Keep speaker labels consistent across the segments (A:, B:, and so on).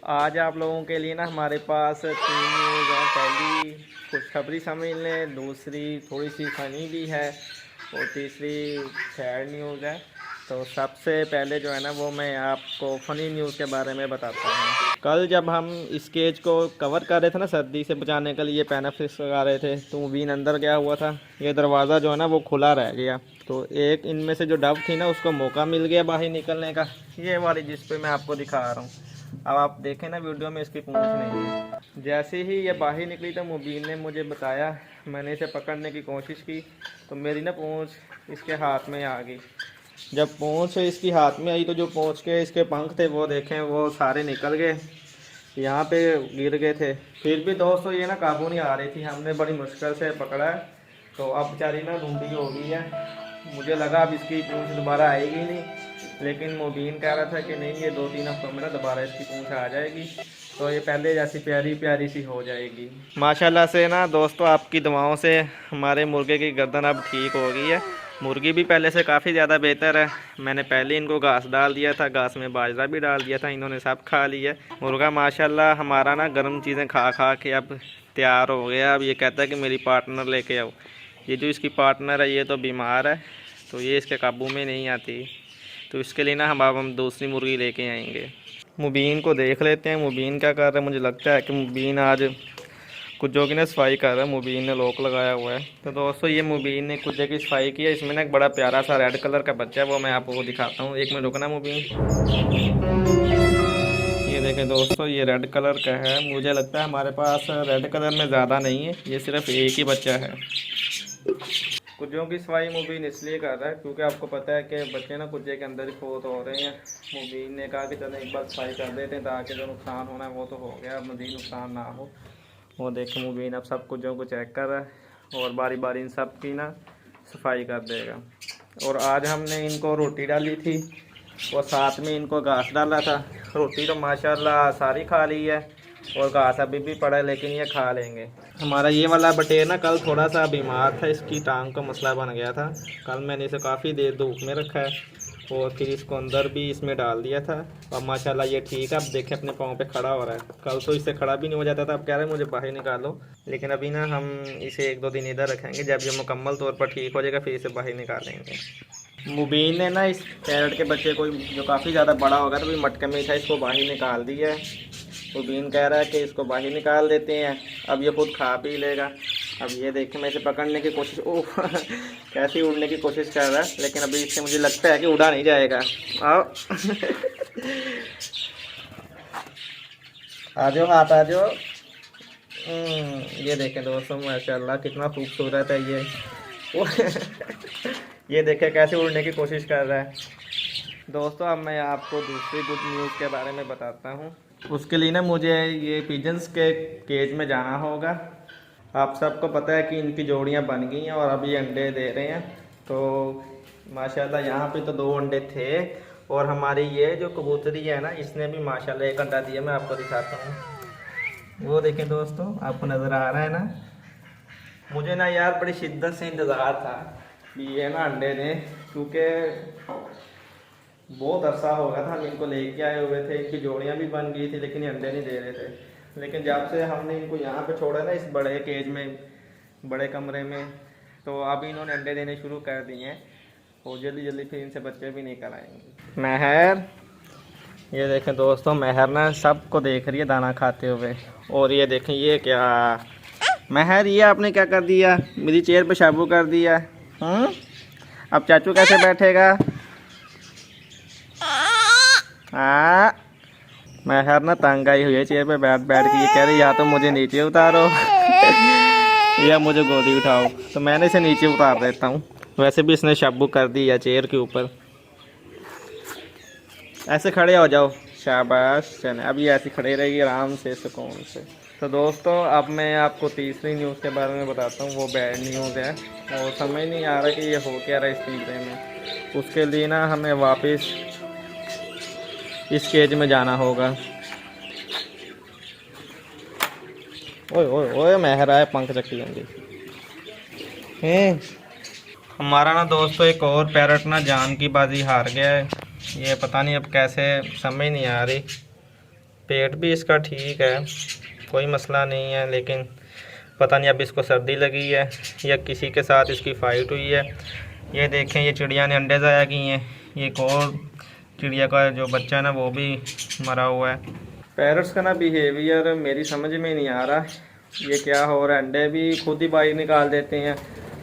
A: आज आप लोगों के लिए ना हमारे पास 3 न्यूज़ हैं। पहली खुशखबरी समझ लें, दूसरी थोड़ी सी फ़नी भी है और तीसरी सैड न्यूज़ है। तो सबसे पहले जो है ना वो मैं आपको फ़नी न्यूज़ के बारे में बताता हूँ। कल जब हम इस केज को कवर कर रहे थे ना, सर्दी से बचाने के लिए पैनाफिक्स लगा रहे थे, तो मुबीन अंदर गया हुआ था। ये दरवाज़ा जो है ना वो खुला रह गया, तो एक इनमें से जो डव थी ना उसको मौका मिल गया बाहर निकलने का। ये वाली जिस पे मैं आपको दिखा रहा हूँ, अब आप देखें ना वीडियो में, इसकी पूंछ नहीं है। जैसे ही ये बाहर निकली तो मुबीन ने मुझे बताया, मैंने इसे पकड़ने की कोशिश की तो मेरी ना पूंछ इसके हाथ में आ गई। जब पूंछ इसकी हाथ में आई तो जो पूंछ के इसके पंख थे वो देखें वो सारे निकल गए, यहाँ पे गिर गए थे। फिर भी दोस्तों ये ना काबू नहीं आ रही थी, हमने बड़ी मुश्किल से पकड़ा है। तो अब बेचारी ना ढूंढी हो गई है। मुझे लगा अब इसकी पूंछ दोबारा आएगी नहीं, लेकिन मुबीन कह रहा था कि नहीं, ये 2-3 हफ्तों में ना दोबारा इसकी पूंछ आ जाएगी, तो ये पहले जैसी प्यारी प्यारी सी हो जाएगी माशाल्लाह से। ना दोस्तों आपकी दुआओं से हमारे मुर्गे की गर्दन अब ठीक हो गई है। मुर्गी भी पहले से काफ़ी ज़्यादा बेहतर है। मैंने पहले इनको घास डाल दिया था, घास में बाजरा भी डाल दिया था, इन्होंने सब खा लिया। मुर्गा माशाल्लाह हमारा ना गर्म चीज़ें खा खा के अब तैयार हो गया। अब ये कहता है कि मेरी पार्टनर लेके आओ। ये जो इसकी पार्टनर है ये तो बीमार है, तो ये इसके काबू में नहीं आती, तो इसके लिए ना हम दूसरी मुर्गी लेके आएंगे। मुबीन को देख लेते हैं मुबीन क्या कर रहा है। मुझे लगता है कि मुबीन आज कुज्जों की ना सफाई कर रहा है। मुबीन ने लॉक लगाया हुआ है। तो दोस्तों ये मुबीन ने कुज्जे की सफाई की है। इसमें ना एक बड़ा प्यारा सा रेड कलर का बच्चा है, वो मैं आपको दिखाता हूँ। एक मिनट रुकना मुबीन। ये देखें दोस्तों, ये रेड कलर का है। मुझे लगता है हमारे पास रेड कलर में ज़्यादा नहीं है, ये सिर्फ एक ही बच्चा है। कुज्जों की सफाई मुबीन इसलिए कर रहा है क्योंकि आपको पता है कि बच्चे ना कुज्जे के अंदर ही फोत हो रहे हैं। मुबीन ने कहा कि चलो एक बार सफाई कर देते हैं ताकि जो नुकसान होना है वो तो हो गया, अब मज़ीद नुकसान ना हो। वो देखें मुबीन अब सब कुज्जों को चेक कर रहा है और बारी बारी इन सब की ना सफाई कर देगा। और आज हमने इनको रोटी डाली थी और साथ में इनको घास डाला था। रोटी तो माशाल्लाह सारी खा ली है और घास अभी भी पड़ा है, लेकिन ये खा लेंगे। हमारा ये वाला बटेर ना कल थोड़ा सा बीमार था, इसकी टांग का मसला बन गया था। कल मैंने इसे काफ़ी देर धूप में रखा है और फिर इसको अंदर भी इसमें डाल दिया था और माशाल्लाह ये ठीक है। अब देखें अपने पाँव पे खड़ा हो रहा है। कल तो इससे खड़ा भी नहीं हो जाता था, अब कह रहे हैं मुझे बाहर निकालो। लेकिन अभी ना हम इसे 1-2 दिन इधर रखेंगे, जब ये मुकम्मल तौर पर ठीक हो जाएगा फिर इसे बाहर निकालेंगे। मुबीन ने ना इस पैरट के बच्चे को जो काफ़ी ज़्यादा बड़ा होगा तो भी मटके में था, इसको बाहर निकाल दिया है। मुबीन कह रहा है कि इसको बाहर निकाल देते हैं, अब ये खुद खा पी लेगा। अब ये देखें मैं इसे पकड़ने की कोशिश, ओह कैसे उड़ने की कोशिश कर रहा है, लेकिन अभी इससे मुझे लगता है कि उड़ा नहीं जाएगा। आओ आ जाओ, हाथ आ जाओ। ये देखें दोस्तों माशाल्लाह कितना खूबसूरत है ये ये देखें कैसे उड़ने की कोशिश कर रहा है। दोस्तों अब मैं आपको दूसरी गुड न्यूज़ के बारे में बताता हूँ। उसके लिए ना मुझे ये पिजन्स के केज में जाना होगा। आप सबको पता है कि इनकी जोड़ियाँ बन गई हैं और अभी अंडे दे रहे हैं। तो माशाल्लाह यहाँ पे तो 2 अंडे थे और हमारी ये जो कबूतरी है ना इसने भी माशाल्लाह 1 अंडा दिया। मैं आपको दिखाता हूँ, वो देखें दोस्तों, आपको नज़र आ रहा है ना। मुझे ना यार बड़ी शिद्दत से इंतज़ार था कि ये ना अंडे दें, क्योंकि बहुत अरसा हो गया था हम इनको लेके आए हुए थे। इनकी जोड़ियाँ भी बन गई थी लेकिन ये अंडे नहीं दे रहे थे। लेकिन जब से हमने इनको यहाँ पे छोड़ा ना इस बड़े केज में, बड़े कमरे में, तो अभी इन्होंने अंडे देने शुरू कर दिए हैं और जल्दी जल्दी फिर इनसे बच्चे भी निकल आएंगे। महर, ये देखें दोस्तों, महर ना सबको देख रही है दाना खाते हुए। और ये देखें ये क्या, महर ये आपने क्या कर दिया, मेरी चेयर पे शाबू कर दिया। अब चाचू कैसे बैठेगा। हाँ महर ना तंग आई हुई है चेयर पे बैठ बैठ के। ये कह रही या तो मुझे नीचे उतारो या मुझे गोदी उठाओ, तो मैंने इसे नीचे उतार देता हूँ। वैसे भी इसने शब्बू कर दी है चेयर के ऊपर। ऐसे खड़े हो जाओ, शाबाश। चले अब ये ऐसे खड़े रहेगी आराम से सुकून से। तो दोस्तों अब मैं आपको तीसरी न्यूज़ के बारे में बताता हूँ। वो बैड न्यूज़ है और समझ नहीं आ रहा कि ये हो क्या रहा है इस पिंजरे में। उसके लिए ना हमें वापस इस केज में जाना होगा। ओए ओए ओए महरा है, पंख चक्की होंगी। हमारा ना दोस्तों एक और पैरट ना जान की बाजी हार गया है। ये पता नहीं अब कैसे, समझ नहीं आ रही। पेट भी इसका ठीक है, कोई मसला नहीं है, लेकिन पता नहीं अब इसको सर्दी लगी है या किसी के साथ इसकी फ़ाइट हुई है। ये देखें, ये चिड़िया ने अंडे ज़ाया किए हैं। ये एक और चिड़िया का जो बच्चा है ना वो भी मरा हुआ है। पैरट्स का ना बिहेवियर मेरी समझ में नहीं आ रहा, ये क्या हो रहा है। अंडे भी खुद ही बाहर निकाल देते हैं,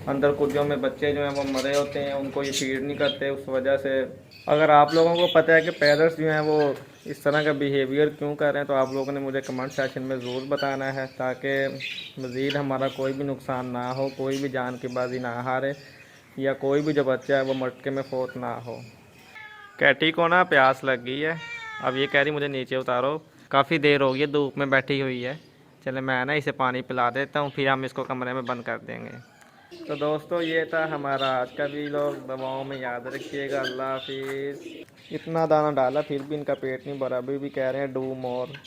A: अंदर कुटियों में बच्चे जो हैं वो मरे होते हैं, उनको ये फीड नहीं करते उस वजह से। अगर आप लोगों को पता है कि पैरट्स जो हैं वो इस तरह का बिहेवियर क्यों कर रहे हैं तो आप लोगों ने मुझे कमेंट सेक्शन में ज़रूर बताना है, ताकि मज़ीद हमारा कोई भी नुकसान ना हो, कोई भी जान की बाजी ना हारे या कोई भी जो बच्चा है वो मटके में फोत ना हो। कैटी को ना प्यास लग गई है, अब ये कह रही मुझे नीचे उतारो, काफ़ी देर हो गई है धूप में बैठी हुई है। चले मैं ना इसे पानी पिला देता हूँ, फिर हम इसको कमरे में बंद कर देंगे। तो दोस्तों ये था हमारा आज का वीडियो, दवाओं में याद रखिएगा। अल्लाह हाफिज़। इतना दाना डाला फिर भी इनका पेट नहीं भरा, अभी भी कह रहे हैं डू मोर।